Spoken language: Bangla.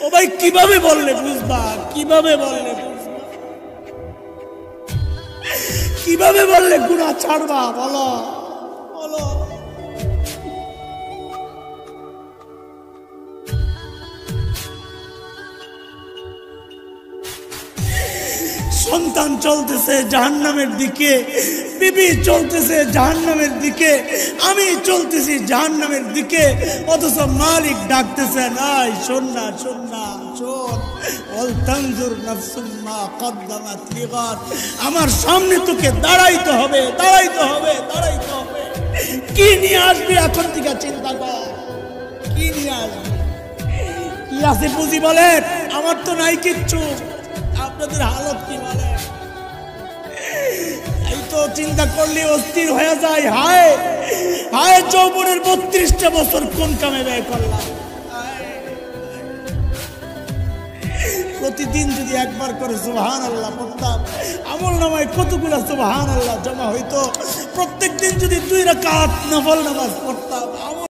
ও ভাই কিভাবে বললে বুঝবা, কিভাবে বললে বুঝবা, কিভাবে বললে গুনাহ ছাড়বা? বলো বলো। সন্তান চলতেছে জাহান্নামের দিকে, বিবি চলতেছে জাহান্নামের দিকে, আমি চলতেছি জাহান্নামের দিকে, অথচ মালিক ডাকতেছে নাই শোন না, শোন না, শোন, ওয়াল তানজুর নাফসুম মা কদ্দামাত লিগাদ। আমার সামনে তোকে দাঁড়াইতে হবে, দাঁড়াইতে হবে, দাঁড়াইতে হবে। কি নিয়ে আসবি এখন থেকে চিন্তা কর, কি নিয়ে আসবি, কি আছে বুঝি বলেন? আমার তো নাই কিচ্ছু, আপনাদের হালত কি বলে? এই তো চিন্তা করলে অস্থির হয়ে যায়। হায় হায়, যৌবনের 32টা বছর কোন কামে ব্যয় করলাম। প্রতিদিন যদি একবার করে সুবহানাল্লাহ পড়তাম, আমল নামায় কতগুলা সুবহানাল্লাহ জমা হইতো। প্রত্যেক দিন যদি 2 রাকাত নফল নামাজ পড়তাম,